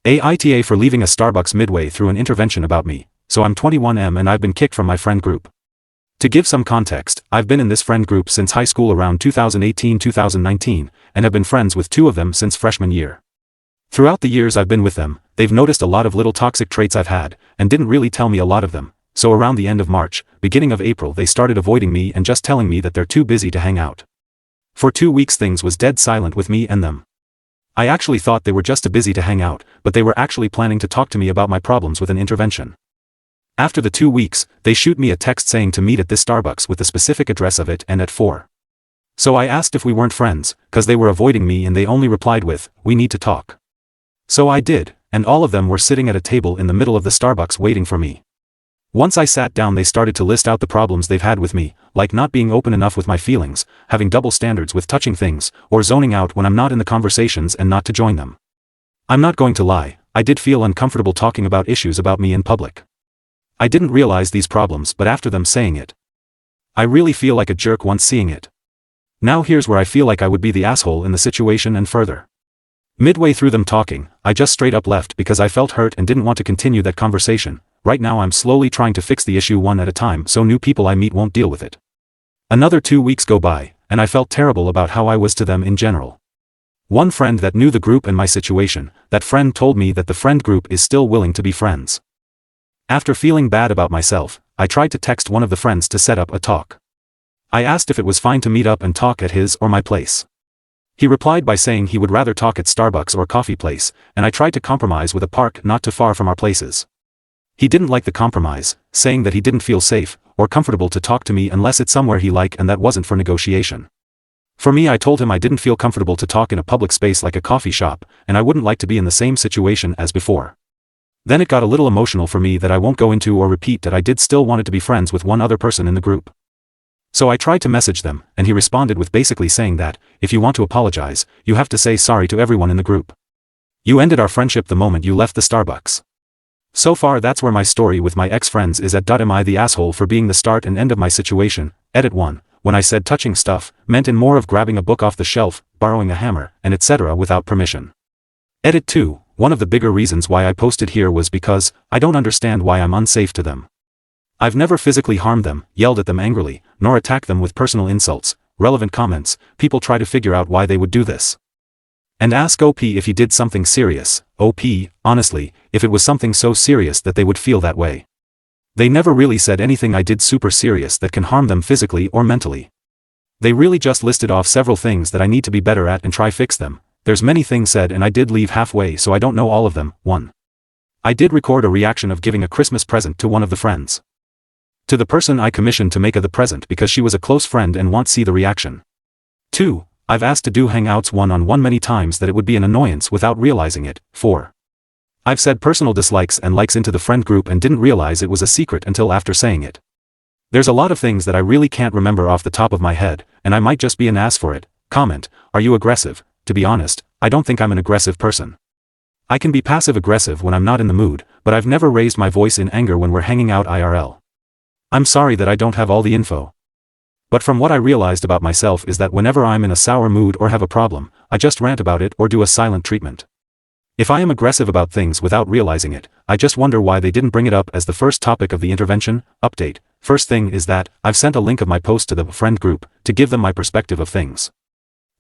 AITA for leaving a Starbucks midway through an intervention about me, so I'm 21M and I've been kicked from my friend group. To give some context, I've been in this friend group since high school around 2018-2019, and have been friends with 2 of them since freshman year. Throughout the years I've been with them, they've noticed a lot of little toxic traits I've had, and didn't really tell me a lot of them, so around the end of March, beginning of April they started avoiding me and just telling me that they're too busy to hang out. For 2 weeks things was dead silent with me and them. I actually thought they were just too busy to hang out, but they were actually planning to talk to me about my problems with an intervention. After the 2 weeks, they shoot me a text saying to meet at this Starbucks with the specific address of it and at 4. So I asked if we weren't friends, cause they were avoiding me and they only replied with, "We need to talk." So I did, and all of them were sitting at a table in the middle of the Starbucks waiting for me. Once I sat down they started to list out the problems they've had with me, like not being open enough with my feelings, having double standards with touching things, or zoning out when I'm not in the conversations and not to join them. I'm not going to lie, I did feel uncomfortable talking about issues about me in public. I didn't realize these problems but after them saying it. I really feel like a jerk once seeing it. Now here's where I feel like I would be the asshole in the situation and further. Midway through them talking, I just straight up left because I felt hurt and didn't want to continue that conversation. Right now I'm slowly trying to fix the issue one at a time so new people I meet won't deal with it. Another 2 weeks go by, and I felt terrible about how I was to them in general. One friend that knew the group and my situation, that friend told me that the friend group is still willing to be friends. After feeling bad about myself, I tried to text one of the friends to set up a talk. I asked if it was fine to meet up and talk at his or my place. He replied by saying he would rather talk at Starbucks or coffee place, and I tried to compromise with a park not too far from our places. He didn't like the compromise, saying that he didn't feel safe or comfortable to talk to me unless it's somewhere he liked and that wasn't for negotiation. For me I told him I didn't feel comfortable to talk in a public space like a coffee shop, and I wouldn't like to be in the same situation as before. Then it got a little emotional for me that I won't go into or repeat that I did still wanted to be friends with one other person in the group. So I tried to message them, and he responded with basically saying that, if you want to apologize, you have to say sorry to everyone in the group. You ended our friendship the moment you left the Starbucks. So far that's where my story with my ex-friends is at. Am I the asshole for being the start and end of my situation? Edit 1. When I said touching stuff, meant in more of grabbing a book off the shelf, borrowing a hammer, and etc. without permission. Edit 2. One of the bigger reasons why I posted here was because, I don't understand why I'm unsafe to them. I've never physically harmed them, yelled at them angrily, nor attacked them with personal insults, relevant comments. People try to figure out why they would do this. And ask OP if he did something serious. OP, honestly, if it was something so serious that they would feel that way. They never really said anything I did super serious that can harm them physically or mentally. They really just listed off several things that I need to be better at and try fix them. There's many things said and I did leave halfway so I don't know all of them. 1. I did record a reaction of giving a Christmas present to one of the friends. To the person I commissioned to make the present because she was a close friend and want see the reaction. 2. I've asked to do hangouts one-on-one many times that it would be an annoyance without realizing it. 4. I've said personal dislikes and likes into the friend group and didn't realize it was a secret until after saying it. There's a lot of things that I really can't remember off the top of my head, and I might just be an ass for it. Comment, are you aggressive? To be honest, I don't think I'm an aggressive person. I can be passive-aggressive when I'm not in the mood, but I've never raised my voice in anger when we're hanging out IRL. I'm sorry that I don't have all the info. But from what I realized about myself is that whenever I'm in a sour mood or have a problem, I just rant about it or do a silent treatment. If I am aggressive about things without realizing it, I just wonder why they didn't bring it up as the first topic of the intervention. Update. First thing is that, I've sent a link of my post to the friend group, to give them my perspective of things.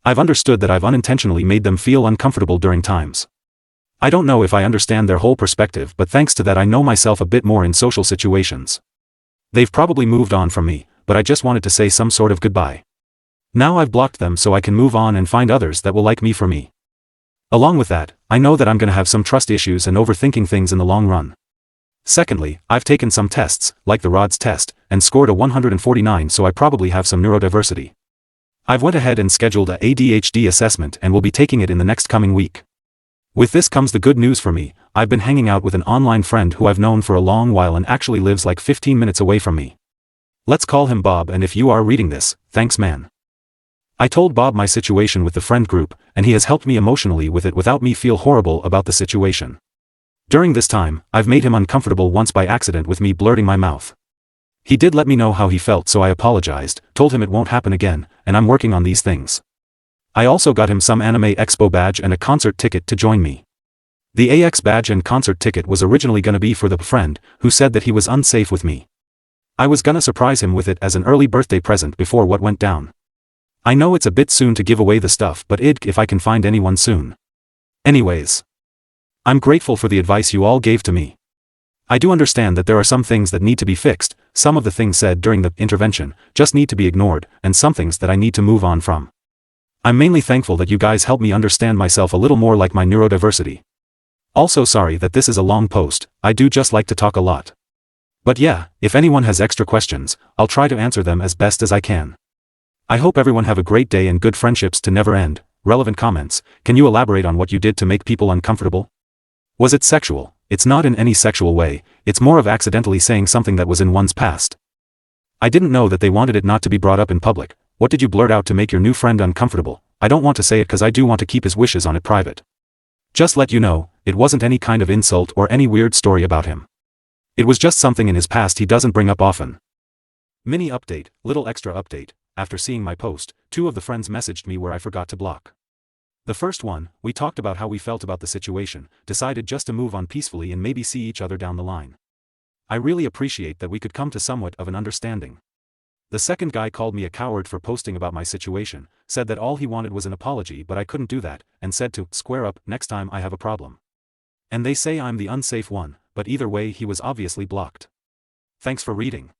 I've understood that I've unintentionally made them feel uncomfortable during times. I don't know if I understand their whole perspective, but thanks to that I know myself a bit more in social situations. They've probably moved on from me, but I just wanted to say some sort of goodbye. Now I've blocked them so I can move on and find others that will like me for me. Along with that, I know that I'm gonna have some trust issues and overthinking things in the long run. Secondly, I've taken some tests, like the RODS test, and scored a 149, so I probably have some neurodiversity. I've went ahead and scheduled a ADHD assessment and will be taking it in the next coming week. With this comes the good news for me. I've been hanging out with an online friend who I've known for a long while and actually lives like 15 minutes away from me. Let's call him Bob, and if you are reading this, thanks man. I told Bob my situation with the friend group, and he has helped me emotionally with it without me feel horrible about the situation. During this time, I've made him uncomfortable once by accident with me blurting my mouth. He did let me know how he felt, so I apologized, told him it won't happen again, and I'm working on these things. I also got him some anime expo badge and a concert ticket to join me. The AX badge and concert ticket was originally gonna be for the friend, who said that he was unsafe with me. I was gonna surprise him with it as an early birthday present before what went down. I know it's a bit soon to give away the stuff, but if I can find anyone soon. Anyways. I'm grateful for the advice you all gave to me. I do understand that there are some things that need to be fixed, some of the things said during the intervention just need to be ignored, and some things that I need to move on from. I'm mainly thankful that you guys helped me understand myself a little more, like my neurodiversity. Also sorry that this is a long post, I do just like to talk a lot. But yeah, if anyone has extra questions, I'll try to answer them as best as I can. I hope everyone have a great day and good friendships to never end. Relevant comments, can you elaborate on what you did to make people uncomfortable? Was it sexual? It's not in any sexual way, it's more of accidentally saying something that was in one's past. I didn't know that they wanted it not to be brought up in public. What did you blurt out to make your new friend uncomfortable? I don't want to say it cause I do want to keep his wishes on it private. Just let you know, it wasn't any kind of insult or any weird story about him. It was just something in his past he doesn't bring up often. Mini update, little extra update. After seeing my post, 2 of the friends messaged me where I forgot to block. The first one, we talked about how we felt about the situation, decided just to move on peacefully and maybe see each other down the line. I really appreciate that we could come to somewhat of an understanding. The second guy called me a coward for posting about my situation, said that all he wanted was an apology but I couldn't do that, and said to square up next time I have a problem. And they say I'm the unsafe one, but either way he was obviously blocked. Thanks for reading.